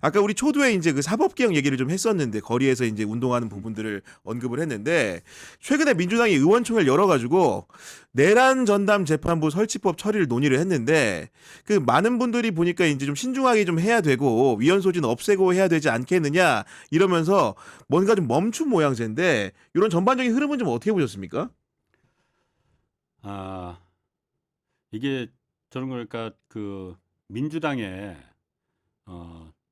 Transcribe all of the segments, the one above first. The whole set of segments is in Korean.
아까 우리 초두에 이제 그 사법개혁 얘기를 좀 했었는데 거리에서 이제 운동하는 부분들을 언급을 했는데 최근에 민주당이 의원총회를 열어가지고 내란 전담 재판부 설치법 처리를 논의를 했는데 그 많은 분들이 보니까 이제 좀 신중하게 좀 해야 되고 위헌 소지는 없애고 해야 되지 않겠느냐 이러면서 뭔가 좀 멈춘 모양새인데 이런 전반적인 흐름은 좀 어떻게 보셨습니까? 아, 이게 저는 그러니까 그 민주당의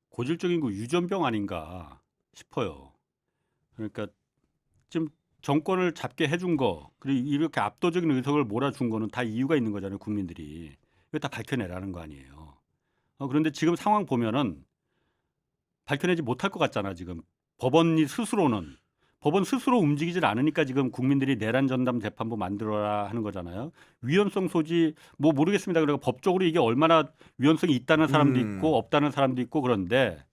고질적인 그 유전병 아닌가 싶어요. 그러니까 지금 정권을 잡게 해준 거, 그리고 이렇게 압도적인 의석을 몰아준 거는 다 이유가 있는 거잖아요, 국민들이. 이거 다 밝혀내라는 거 아니에요. 그런데 지금 상황 보면은 밝혀내지 못할 것 같잖아, 지금. 법원 스스로 움직이질 않으니까 지금 국민들이 내란 전담 재판부 만들어라 하는 거잖아요. 위헌성 소지 뭐 모르겠습니다. 그리고 법적으로 이게 얼마나 위헌성이 있다는 사람도 있고 없다는 사람도 있고 그런데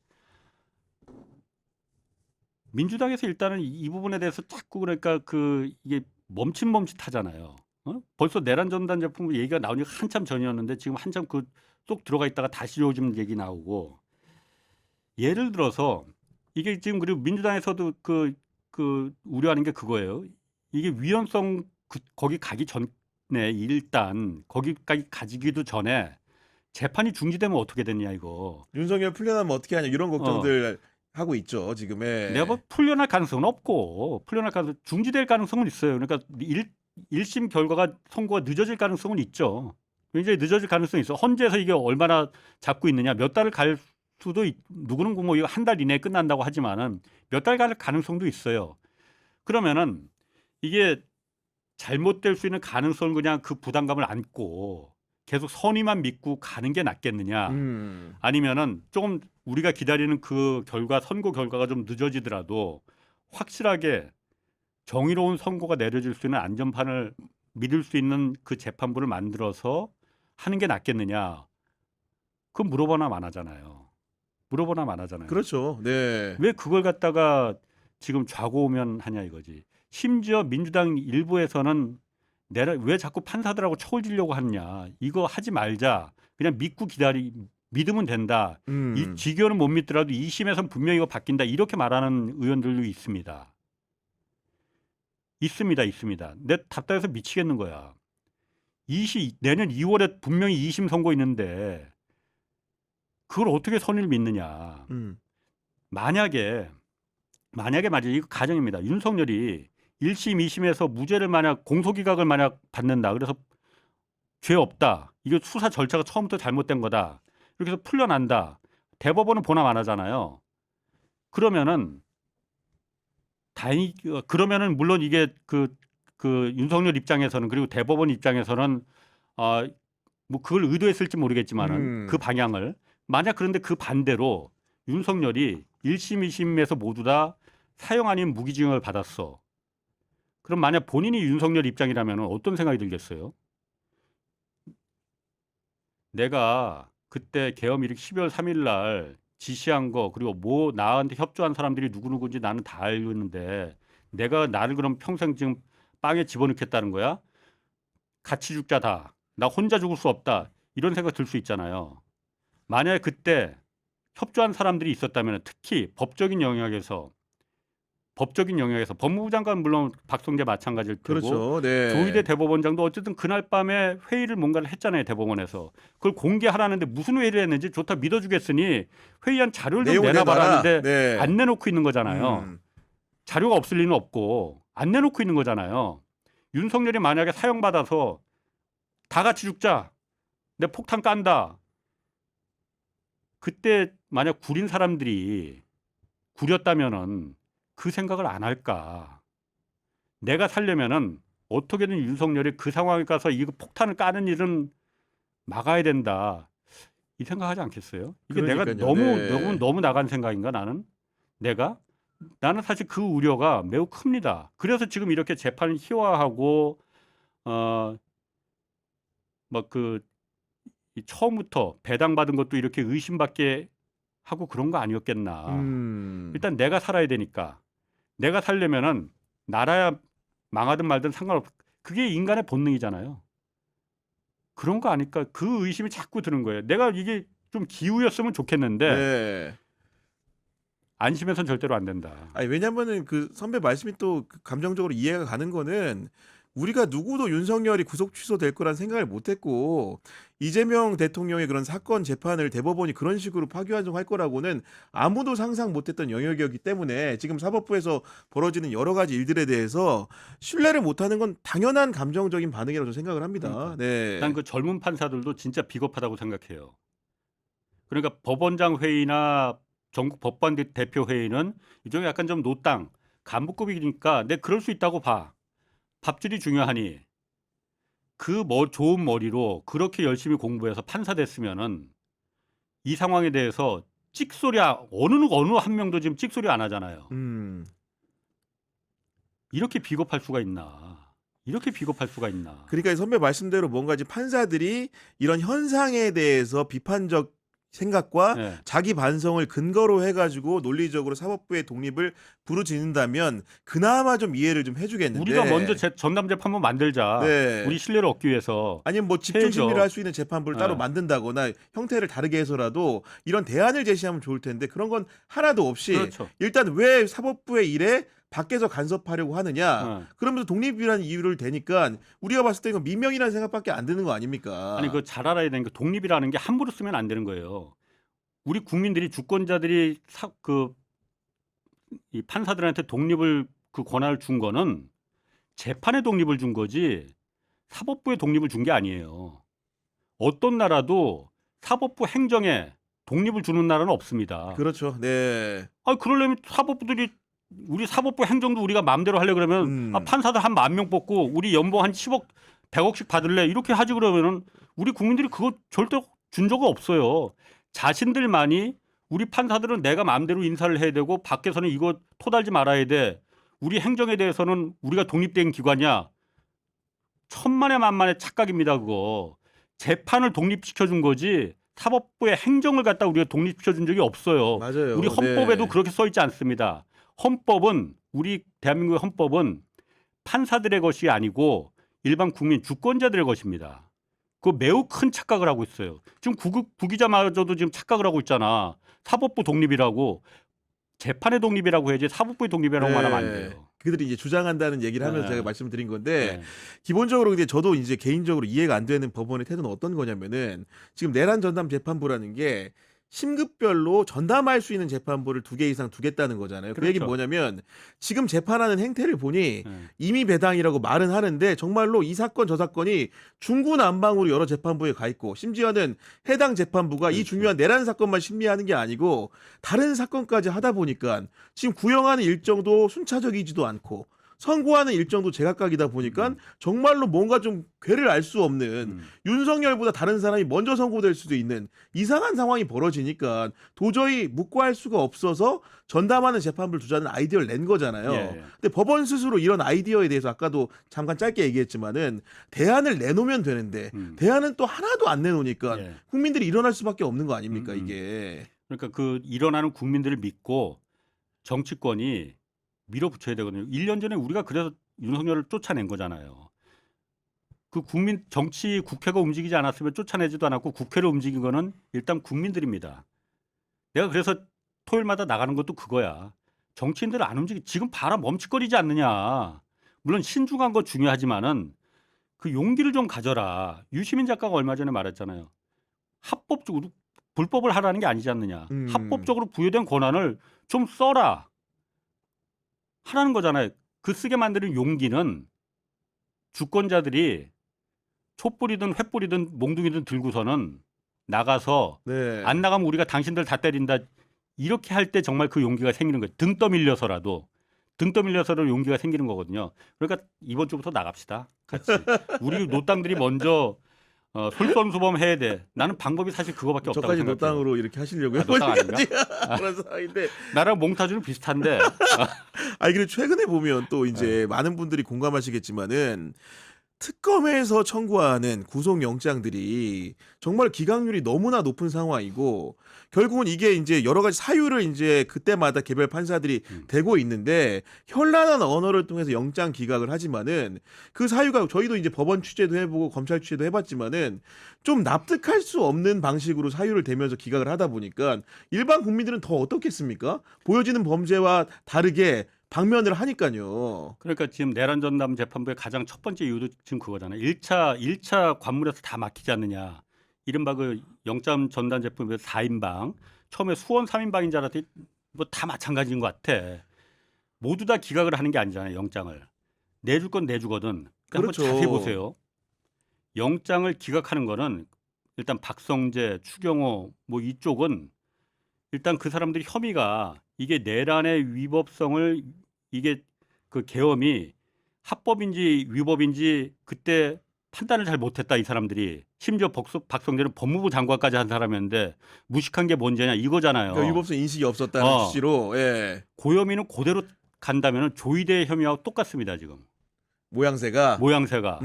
민주당에서 일단은 이 부분에 대해서 자꾸 그러니까 그 이게 멈칫멈칫하잖아요. 벌써 내란 전담 재판부 얘기가 나오니까 한참 전이었는데 지금 한참 그 쏙 들어가 있다가 다시 요즘 얘기 나오고 예를 들어서 이게 지금 그리고 민주당에서도 그 우려하는 게 그거예요. 이게 위헌성 거기 가기 전에 일단 거기까지 가지기도 전에 재판이 중지되면 어떻게 되냐 이거. 윤석열 풀려나면 어떻게 하냐 이런 어, 걱정들 하고 있죠 내가 뭐 지금에. 풀려날 가능성은 없고 풀려날 가능성 중지될 가능성은 있어요. 그러니까 1심 결과가 선고가 늦어질 가능성은 있죠. 굉장히 늦어질 가능성이 있어. 헌재에서 이게 얼마나 잡고 있느냐 몇 달을 갈 수도 누구는 뭐 이거 한 달 이내에 끝난다고 하지만은 몇 달 갈 가능성도 있어요. 그러면은 이게 잘못될 수 있는 가능성을 그냥 그 부담감을 안고 계속 선의만 믿고 가는 게 낫겠느냐 음. 아니면은 조금 우리가 기다리는 그 결과 선고 결과가 좀 늦어지더라도 확실하게 정의로운 선고가 내려질 수 있는 안전판을 믿을 수 있는 그 재판부를 만들어서 하는 게 낫겠느냐 그건 물어보나 안 하잖아요. 물어보나 안 하잖아요. 그렇죠. 네. 왜 그걸 갖다가 지금 좌고우면하냐 이거지. 심지어 민주당 일부에서는 내가 왜 자꾸 판사들하고 초을 지려고 하느냐. 이거 하지 말자. 그냥 믿으면 된다. 이 음. 지교는 못 믿더라도 2심에선 분명히 이거 바뀐다. 이렇게 말하는 의원들도 있습니다. 있습니다. 내 답답해서 미치겠는 거야. 내년 2월에 분명히 2심 선고 있는데 그걸 어떻게 선의를 믿느냐. 음. 만약에 말이죠. 이거 가정입니다. 윤석열이 1심, 2심에서 무죄를 만약 공소기각을 만약 받는다. 그래서 죄 없다. 이거 수사 절차가 처음부터 잘못된 거다. 이렇게 해서 풀려난다. 대법원은 본함 안 하잖아요. 그러면은 다행히 그러면은 물론 이게 그 윤석열 입장에서는 그리고 대법원 입장에서는 뭐 그걸 의도했을지 모르겠지만은 그 음. 방향을 만약 그런데 그 반대로 윤석열이 1심, 2심에서 모두 다 사형 아닌 무기징역을 받았어. 그럼 만약 본인이 윤석열 입장이라면 어떤 생각이 들겠어요? 내가 그때 계엄 일으키 12월 3일 날 지시한 거 그리고 뭐 나한테 협조한 사람들이 누구누구인지 나는 다 알고 있는데 내가 나를 그럼 평생 지금 빵에 집어넣겠다는 거야? 같이 죽자 다. 나 혼자 죽을 수 없다. 이런 생각 들 수 있잖아요. 만약에 그때 협조한 사람들이 있었다면 특히 법적인 영역에서 법무부 장관 물론 박성재 마찬가지일 테고 그렇죠. 조희대 네. 대법원장도 어쨌든 그날 밤에 회의를 뭔가를 했잖아요. 대법원에서. 그걸 공개하라는데 무슨 회의를 했는지 좋다 믿어주겠으니 회의한 자료를 좀 내용을 내놔봐라 내놔라. 하는데 네. 안 내놓고 있는 거잖아요. 음. 자료가 없을 리는 없고 안 내놓고 있는 거잖아요. 윤석열이 만약에 사형받아서 다 같이 죽자. 내 폭탄 깐다. 그때 만약 구린 사람들이 구렸다면은 그 생각을 안 할까. 내가 살려면은 어떻게든 윤석열이 그 상황에 가서 이 폭탄을 까는 일은 막아야 된다. 이 생각하지 않겠어요? 이게 내가 그러니깐요. 네. 너무 나간 생각인가 나는? 내가? 나는 사실 그 우려가 매우 큽니다. 그래서 지금 이렇게 재판을 희화하고 막그 처음부터 배당받은 것도 이렇게 의심받게 하고 그런 거 아니었겠나. 음. 일단 내가 살아야 되니까. 내가 살려면은 나라야 망하든 말든 상관없. 그게 인간의 본능이잖아요. 그런 거 아닐까? 그 의심이 자꾸 드는 거예요. 내가 이게 좀 기우였으면 좋겠는데 네. 안심해서는 절대로 안 된다. 아니 왜냐면은 그 선배 말씀이 또 감정적으로 이해가 가는 거는 우리가 누구도 윤석열이 구속 취소될 거란 생각을 못했고 이재명 대통령의 그런 사건 재판을 대법원이 그런 식으로 파기환송할 거라고는 아무도 상상 못했던 영역이었기 때문에 지금 사법부에서 벌어지는 여러 가지 일들에 대해서 신뢰를 못하는 건 당연한 감정적인 반응이라고 저는 생각을 합니다. 그러니까. 네. 난 그 젊은 판사들도 진짜 비겁하다고 생각해요. 그러니까 법원장 회의나 전국 법관 대표 회의는 이종에 약간 좀 노땅 간부급이니까 내 그럴 수 있다고 봐. 밥줄이 중요하니 그 좋은 머리로 그렇게 열심히 공부해서 판사 됐으면은 이 상황에 대해서 찍소리 어느 한 명도 지금 찍소리 안 하잖아요. 이렇게 비겁할 수가 있나? 이렇게 비겁할 수가 있나? 그러니까 선배 말씀대로 뭔가 이제 판사들이 이런 현상에 대해서 비판적 생각과 네. 자기 반성을 근거로 해가지고 논리적으로 사법부의 독립을 부르짖는다면 그나마 좀 이해를 좀 해주겠는데 우리가 먼저 전담 재판부 만들자. 네. 우리 신뢰를 얻기 위해서. 아니면 뭐 집중 해야죠. 심리를 할 수 있는 재판부를 따로 네. 만든다거나 형태를 다르게 해서라도 이런 대안을 제시하면 좋을 텐데 그런 건 하나도 없이 그렇죠. 일단 왜 사법부의 일에 밖에서 간섭하려고 하느냐 네. 그러면서 독립이라는 이유를 대니까 우리가 봤을 때 이건 민명이라는 생각밖에 안 드는 거 아닙니까? 아니 그 잘 알아야 되는 게 독립이라는 게 함부로 쓰면 안 되는 거예요. 우리 국민들이 주권자들이 이 판사들한테 독립을 그 권한을 준 거는 재판의 독립을 준 거지 사법부의 독립을 준 게 아니에요. 어떤 나라도 사법부 행정에 독립을 주는 나라는 없습니다. 그렇죠. 네. 그러려면 우리 사법부 행정도 우리가 마음대로 하려 그러면 판사들 한 10,000명 뽑고 우리 연봉 한 10억 100억씩 받을래 이렇게 하지 그러면은 우리 국민들이 그거 절대 준 적은 없어요. 자신들만이 우리 판사들은 내가 마음대로 인사를 해야 되고 밖에서는 이거 토달지 말아야 돼. 우리 행정에 대해서는 우리가 독립된 기관이야. 천만에 만만의 착각입니다. 그거. 재판을 독립시켜 준 거지 사법부의 행정을 갖다 우리가 독립시켜 준 적이 없어요. 맞아요. 우리 헌법에도 네. 그렇게 써 있지 않습니다. 헌법은 우리 대한민국의 헌법은 판사들의 것이 아니고 일반 국민 주권자들의 것입니다. 그 매우 큰 착각을 하고 있어요. 지금 구기자마저도 지금 착각을 하고 있잖아. 사법부 독립이라고 재판의 독립이라고 해야지 사법부의 독립이라고 네. 말하면 안 돼요. 그들이 이제 주장한다는 얘기를 하면서 네. 제가 말씀드린 건데 네. 기본적으로 근데 저도 이제 개인적으로 이해가 안 되는 법원의 태도는 어떤 거냐면은 지금 내란 전담 재판부라는 게 심급별로 전담할 수 있는 재판부를 2개 이상 두겠다는 거잖아요. 그 그렇죠. 얘기는 뭐냐면 지금 재판하는 행태를 보니 네. 임의 배당이라고 말은 하는데 정말로 이 사건 저 사건이 중구난방으로 여러 재판부에 가 있고 심지어는 해당 재판부가 이 그렇죠. 중요한 내란 사건만 심리하는 게 아니고 다른 사건까지 하다 보니까 지금 구형하는 일정도 순차적이지도 않고 선고하는 일정도 제각각이다 보니까 정말로 뭔가 좀 괴를 알 수 없는 윤석열보다 다른 사람이 먼저 선고될 수도 있는 이상한 상황이 벌어지니까 도저히 묵과할 수가 없어서 전담하는 재판부를 두자는 아이디어를 낸 거잖아요. 예. 근데 법원 스스로 이런 아이디어에 대해서 아까도 잠깐 짧게 얘기했지만은 대안을 내놓으면 되는데 대안은 또 하나도 안 내놓으니까 예. 국민들이 일어날 수밖에 없는 거 아닙니까 이게. 그러니까 그 일어나는 국민들을 믿고 정치권이 밀어붙여야 되거든요. 1년 전에 우리가 그래서 윤석열을 쫓아낸 거잖아요. 그 정치 국회가 움직이지 않았으면 쫓아내지도 않았고 국회를 움직인 거는 일단 국민들입니다. 내가 그래서 토요일마다 나가는 것도 그거야. 정치인들 안 지금 봐라 멈칫거리지 않느냐. 물론 신중한 거 중요하지만은 그 용기를 좀 가져라. 유시민 작가가 얼마 전에 말했잖아요. 합법적으로 불법을 하라는 게 아니지 않느냐. 합법적으로 부여된 권한을 좀 써라. 하라는 거잖아요. 그 쓰게 만드는 용기는 주권자들이 촛불이든 횃불이든 몽둥이든 들고서는 나가서 네. 안 나가면 우리가 당신들 다 때린다. 이렇게 할 때 정말 그 용기가 생기는 거예요. 등 떠밀려서라도 용기가 생기는 거거든요. 그러니까 이번 주부터 나갑시다. 같이. 우리 노땅들이 먼저 솔선수범 해야 돼. 나는 방법이 사실 그거밖에 없다고 저까지 생각해요. 노땅으로 이렇게 하시려고요? 노땅 아닌가? 그런 상황인데 나랑 몽타주는 비슷한데. 아니 그리고 최근에 보면 또 이제 많은 분들이 공감하시겠지만은 특검에서 청구하는 구속영장들이 정말 기각률이 너무나 높은 상황이고 결국은 이게 이제 여러 가지 사유를 이제 그때마다 개별 판사들이 대고 있는데 현란한 언어를 통해서 영장 기각을 하지만은 그 사유가 저희도 이제 법원 취재도 해보고 검찰 취재도 해봤지만은 좀 납득할 수 없는 방식으로 사유를 대면서 기각을 하다 보니까 일반 국민들은 더 어떻겠습니까? 보여지는 범죄와 다르게 방면을 하니까요. 그러니까 지금 내란 전담 재판부의 가장 첫 번째 이유도 지금 그거잖아요. 1차 관문에서 다 막히지 않느냐. 이른바 그 영장 전담 재판부의 4인방. 처음에 수원 3인방인 줄 알았더니 뭐 다 마찬가지인 것 같아. 모두 다 기각을 하는 게 아니잖아요. 영장을. 내줄 건 내주거든. 그러니까 그렇죠. 한번 자세히 보세요. 영장을 기각하는 거는 일단 박성재, 추경호 뭐 이쪽은 일단 그 사람들이 혐의가 이게 내란의 위법성을 이게 그 계엄이 합법인지 위법인지 그때 판단을 잘 못했다 이 사람들이. 심지어 박성재는 법무부 장관까지 한 사람이었는데 무식한 게 뭔지냐 이거잖아요. 그러니까 위법성 인식이 없었다는 취지로 예. 고혐의는 그대로 간다면 조이대 혐의하고 똑같습니다 지금. 모양새가 모양새가.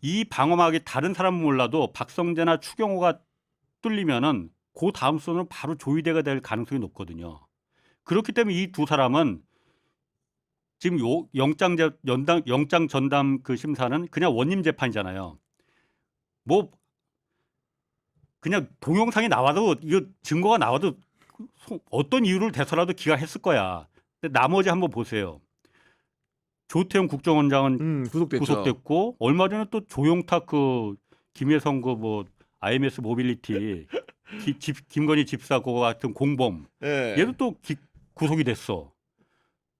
이 방어막이 다른 사람은 몰라도 박성재나 추경호가 뚫리면은 그 다음 순은 바로 조이대가 될 가능성이 높거든요. 그렇기 때문에 이 두 사람은 지금 영장 전담 그 심사는 그냥 원님 재판이잖아요. 뭐 그냥 동영상이 나와도 이거 증거가 나와도 어떤 이유를 대서라도 기각했을 거야. 근데 나머지 한번 보세요. 조태용 국정원장은 구속됐죠. 구속됐고 얼마 전에 또 조용탁 그 김혜성 그 뭐 IMS 모빌리티 김건희 집사 그거 같은 공범 예. 얘도 또 구속이 됐어.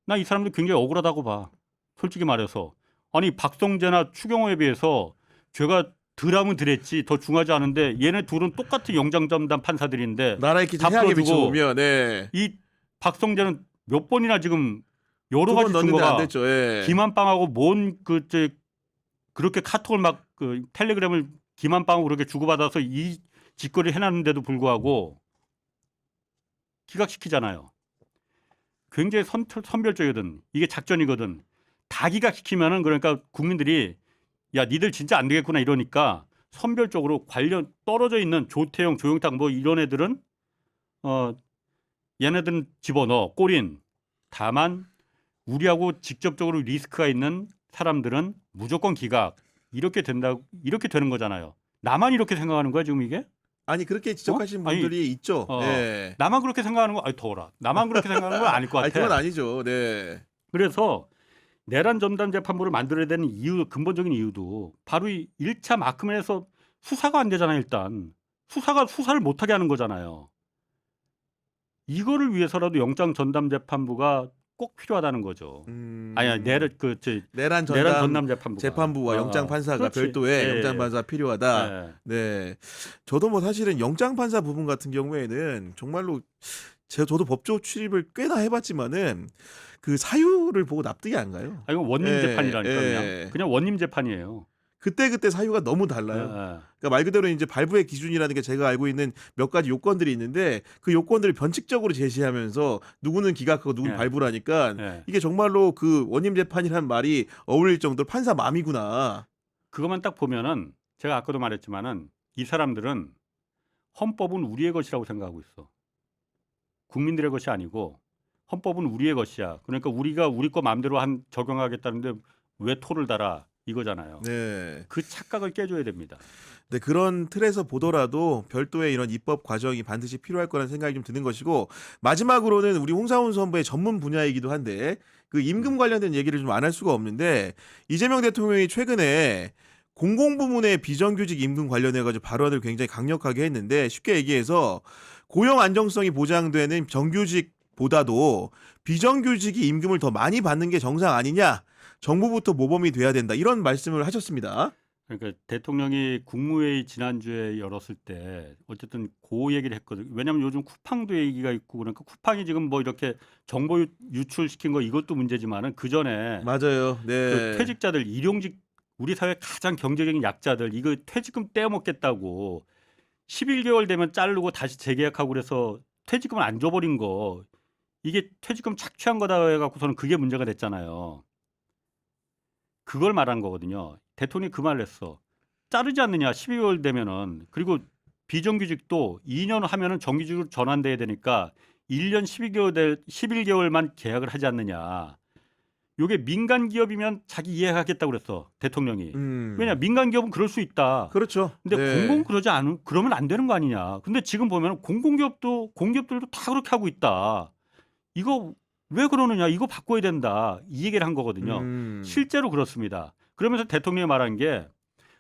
나 이 사람도 굉장히 억울하다고 봐. 솔직히 말해서. 아니 박성재나 추경호에 비해서 죄가 덜하면 덜했지 더 중하지 않은데 얘네 둘은 똑같은 영장전담 판사들인데 나라의 기준 다 해악에 풀어주고 비춰보면 네. 이 박성재는 몇 번이나 지금 여러 두 번 가지 넣었는데 안 증거가 됐죠. 예. 김한빵하고 그렇게 카톡을 막 그 텔레그램을 김한빵하고 그렇게 주고받아서 이 짓거리 해놨는데도 불구하고 기각시키잖아요. 굉장히 선별적이거든. 이게 작전이거든. 다 기각시키면은 그러니까 국민들이 야 니들 진짜 안 되겠구나 이러니까 선별적으로 관련 떨어져 있는 조태용, 조영탁 뭐 이런 애들은 얘네들은 집어넣어 꼬린. 다만 우리하고 직접적으로 리스크가 있는 사람들은 무조건 기각. 이렇게 되는 거잖아요. 나만 이렇게 생각하는 거야 지금 이게? 아니 그렇게 지적하신 아니, 분들이 있죠. 네. 나만 그렇게 생각하는 거 아니 더워라. 나만 그렇게 생각하는 건 아닐 것 같아. 아니 그건 아니죠. 네. 그래서 내란 전담 재판부를 만들어야 되는 이유 근본적인 이유도 바로 이 1차 마크맨에서 수사가 안 되잖아요. 일단 수사를 못하게 하는 거잖아요. 이거를 위해서라도 영장 전담 재판부가 꼭 필요하다는 거죠. 아니 내란 전담 재판부와 영장 판사가 별도의 예, 영장 판사 필요하다. 예. 네. 저도 뭐 사실은 영장 판사 부분 같은 경우에는 정말로 저도 법조 출입을 꽤나 해봤지만은 그 사유를 보고 납득이 안 가요. 이건 원님 예, 재판이라니까 예. 그냥 원님 재판이에요. 그때 사유가 너무 달라요. 그러니까 말 그대로 이제 발부의 기준이라는 게 제가 알고 있는 몇 가지 요건들이 있는데 그 요건들을 변칙적으로 제시하면서 누구는 기각하고 누구는 예. 발부라니까 예. 이게 정말로 그 원님 재판이라는 말이 어울릴 정도로 판사 맘이구나. 그것만 딱 보면은 제가 아까도 말했지만은 이 사람들은 헌법은 우리의 것이라고 생각하고 있어. 국민들의 것이 아니고 헌법은 우리의 것이야. 그러니까 우리가 우리 거 마음대로 적용하겠다는데 왜 토를 달아 이거잖아요. 네. 그 착각을 깨줘야 됩니다. 네, 그런 틀에서 보더라도 별도의 이런 입법 과정이 반드시 필요할 거라는 생각이 좀 드는 것이고 마지막으로는 우리 홍사훈 선배의 전문 분야이기도 한데 그 임금 관련된 얘기를 좀 안 할 수가 없는데 이재명 대통령이 최근에 공공부문의 비정규직 임금 관련해 가지고 발언을 굉장히 강력하게 했는데 쉽게 얘기해서 고용 안정성이 보장되는 정규직보다도 비정규직이 임금을 더 많이 받는 게 정상 아니냐? 정부부터 모범이 돼야 된다. 이런 말씀을 하셨습니다. 그러니까 대통령이 국무회의 지난주에 열었을 때 어쨌든 그 얘기를 했거든요. 왜냐하면 요즘 쿠팡도 얘기가 있고 그러니까 쿠팡이 지금 뭐 이렇게 정보 유출시킨 거 이것도 문제지만은 그 전에 맞아요. 네. 그 퇴직자들 일용직 우리 사회 가장 경제적인 약자들 이거 퇴직금 떼어먹겠다고 11개월 되면 자르고 다시 재계약하고 그래서 퇴직금을 안 줘버린 거 이게 퇴직금 착취한 거다 해갖고서는 그게 문제가 됐잖아요. 그걸 말한 거거든요. 대통령이 그 말을 했어. 자르지 않느냐 12개월 되면은. 그리고 비정규직도 2년 하면은 정규직으로 전환돼야 되니까 1년 11개월만 계약을 하지 않느냐. 요게 민간 기업이면 자기 이해하겠다고 그랬어. 대통령이. 왜냐? 민간 기업은 그럴 수 있다. 그렇죠. 근데 네. 공공 그러면 안 되는 거 아니냐. 근데 지금 보면 공기업들도 다 그렇게 하고 있다. 이거 왜 그러느냐? 이거 바꿔야 된다. 이 얘기를 한 거거든요. 실제로 그렇습니다. 그러면서 대통령이 말한 게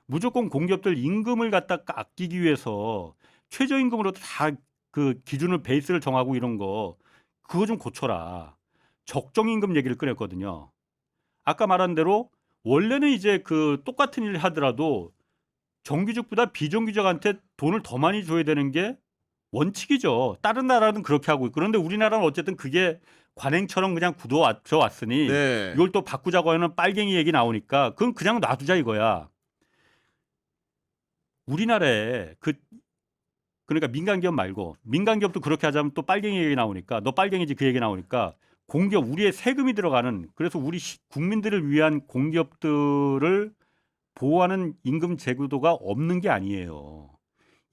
무조건 공기업들 임금을 갖다가 아끼기 위해서 최저임금으로 다 그 기준을 베이스를 정하고 이런 거 그거 좀 고쳐라. 적정임금 얘기를 꺼냈거든요. 아까 말한 대로 원래는 이제 그 똑같은 일을 하더라도 정규직보다 비정규직한테 돈을 더 많이 줘야 되는 게 원칙이죠. 다른 나라는 그렇게 하고 있고 그런데 우리나라는 어쨌든 그게 관행처럼 그냥 굳어져 왔으니 네. 이걸 또 바꾸자고 하는 빨갱이 얘기 나오니까 그건 그냥 놔두자 이거야. 우리나라에 그러니까 민간 기업 말고 민간 기업도 그렇게 하자면 또 빨갱이 얘기 나오니까 너 빨갱이지 그 얘기 나오니까 공기업 우리의 세금이 들어가는 그래서 우리 국민들을 위한 공기업들을 보호하는 임금 제도가 없는 게 아니에요.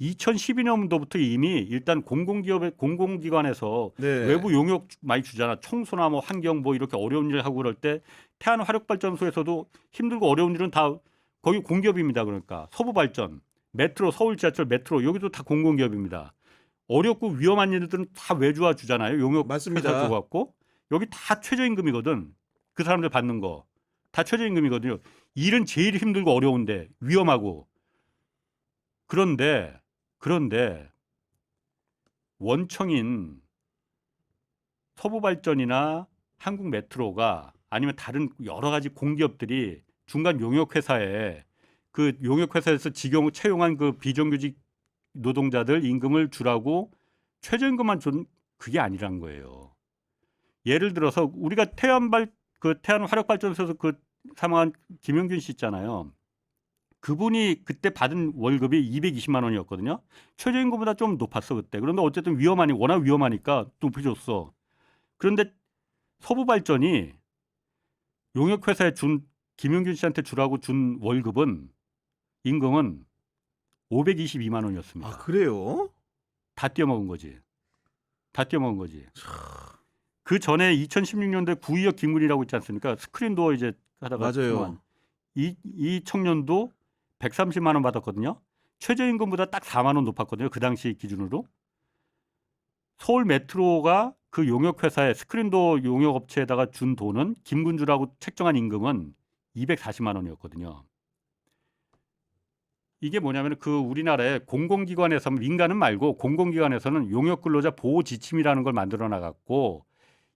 2012년도부터 이미 일단 공공기관에서 네. 외부 용역 많이 주잖아. 청소나 뭐 환경 뭐 이렇게 어려운 일 하고 그럴 때 태안 화력발전소에서도 힘들고 어려운 일은 다 거기 공기업입니다. 그러니까 서부발전, 메트로, 서울 지하철 메트로 여기도 다 공공기업입니다. 어렵고 위험한 일들은 다 외주화 주잖아요. 용역 맞습니다. 회사 줘갖고 여기 다 최저임금이거든. 그 사람들 받는 거 다 최저임금이거든요. 일은 제일 힘들고 어려운데 위험하고 그런데 원청인 서부발전이나 한국메트로가 아니면 다른 여러 가지 공기업들이 중간 용역회사에 그 용역회사에서 채용한 그 비정규직 노동자들 임금을 주라고 최저임금만 준 그게 아니란 거예요. 예를 들어서 우리가 태안 화력발전소에서 그 사망한 김용균 씨 있잖아요. 그분이 그때 받은 월급이 220만 원이었거든요. 최저임금보다 좀 높았어 그때. 그런데 어쨌든 워낙 위험하니까 높여줬어. 그런데 서부발전이 용역회사에 김용균 씨한테 주라고 준 임금은 522만 원이었습니다. 아 그래요? 다 떼어먹은 거지. 그 전에 2016년도에 구의역 김군이라고 있지 않습니까? 스크린도어 이제 하다가 맞아요. 이 청년도 130만 원 받았거든요. 최저임금보다 딱 4만 원 높았거든요. 그 당시 기준으로. 서울 메트로가 그 용역회사에 스크린도어 용역업체에다가 준 돈은 김군주라고 책정한 임금은 240만 원이었거든요. 이게 뭐냐면 그 우리나라의 공공기관에서 민간은 말고 공공기관에서는 용역근로자 보호 지침이라는 걸 만들어 나갔고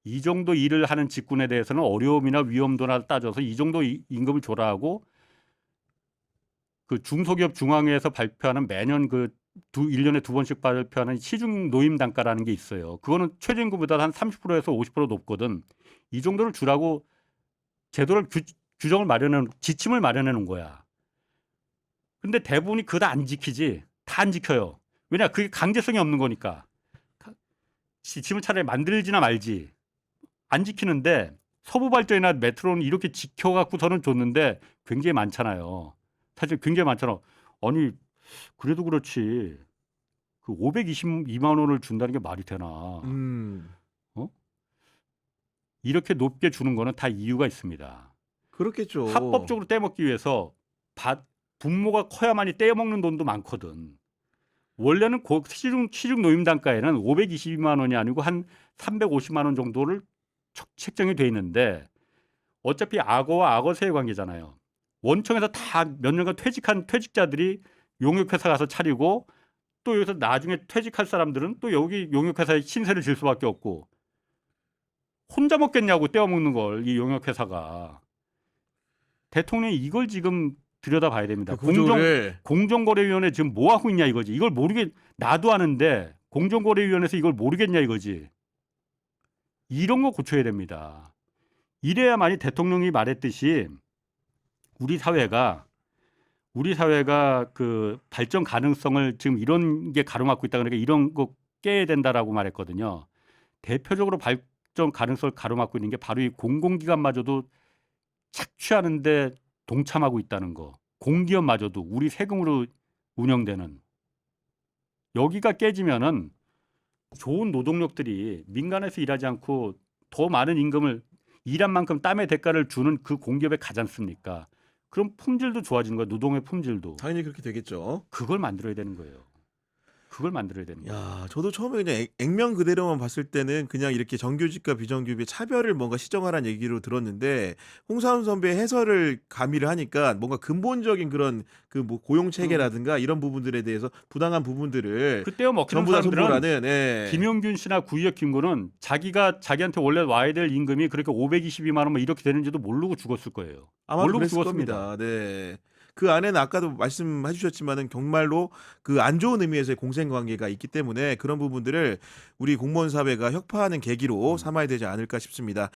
이 정도 일을 하는 직군에 대해서는 어려움이나 위험도나 따져서 이 정도 임금을 줘라 하고 그 중소기업 중앙회에서 발표하는 매년 1년에 2번씩 발표하는 시중 노임 단가라는 게 있어요. 그거는 최저임금보다 한 30%에서 50% 높거든. 이 정도를 주라고 제도를 규정을 지침을 마련해 놓은 거야. 근데 대부분이 그거 다 안 지키지. 다 안 지켜요. 왜냐? 그게 강제성이 없는 거니까. 지침을 차라리 만들지나 말지. 안 지키는데 서부발전이나 메트로는 이렇게 지켜갖고서는 줬는데 굉장히 많잖아요. 사실 굉장히 많잖아. 아니 그래도 그렇지. 그 522만 원을 준다는 게 말이 되나? 이렇게 높게 주는 거는 다 이유가 있습니다. 그렇겠죠. 합법적으로 떼먹기 위해서 분모가 커야만이 떼먹는 돈도 많거든. 원래는 시중 노임 단가에는 522만 원이 아니고 한 350만 원 정도를 책정이 돼 있는데 어차피 악어와 악어새의 관계잖아요. 원청에서 다 몇 년간 퇴직한 퇴직자들이 용역회사 가서 차리고 또 여기서 나중에 퇴직할 사람들은 또 여기 용역회사에 신세를 질 수밖에 없고 혼자 먹겠냐고 떼어먹는 걸 이 용역회사가. 대통령이 이걸 지금 들여다봐야 됩니다. 그 구조를 공정거래위원회 지금 뭐 하고 있냐 이거지. 이걸 나도 아는데 공정거래위원회에서 이걸 모르겠냐 이거지. 이런 거 고쳐야 됩니다. 이래야만이 대통령이 말했듯이 우리 사회가 그 발전 가능성을 지금 이런 게 가로막고 있다 그러니까 이런 거 깨야 된다라고 말했거든요. 대표적으로 발전 가능성을 가로막고 있는 게 바로 이 공공기관마저도 착취하는데 동참하고 있다는 거. 공기업마저도 우리 세금으로 운영되는 여기가 깨지면은 좋은 노동력들이 민간에서 일하지 않고 더 많은 임금을 일한 만큼 땀의 대가를 주는 그 공기업에 가지 않습니까? 그럼 품질도 좋아지는 거예요. 노동의 품질도. 당연히 그렇게 되겠죠. 그걸 만들어야 되는 거예요. 그걸 만들어야 되는 거예요. 야, 저도 처음에 그냥 액면 그대로만 봤을 때는 그냥 이렇게 정규직과 비정규직의 차별을 뭔가 시정하라는 얘기로 들었는데 홍사훈 선배의 해설을 가미를 하니까 뭔가 근본적인 그런 그 뭐 고용 체계라든가 이런 부분들에 대해서 부당한 부분들을 그 떼어 먹히는 전부 다 사람들은 손보라는 예. 김용균 씨나 구의역 김구는 자기한테 원래 와야 될 임금이 그렇게 522만 원 뭐 이렇게 되는지도 모르고 죽었을 거예요. 아마도 모르고 그랬을 죽었습니다. 겁니다. 네. 그 안에는 아까도 말씀해 주셨지만은 정말로 그 안 좋은 의미에서의 공생 관계가 있기 때문에 그런 부분들을 우리 공무원 사회가 혁파하는 계기로 삼아야 되지 않을까 싶습니다.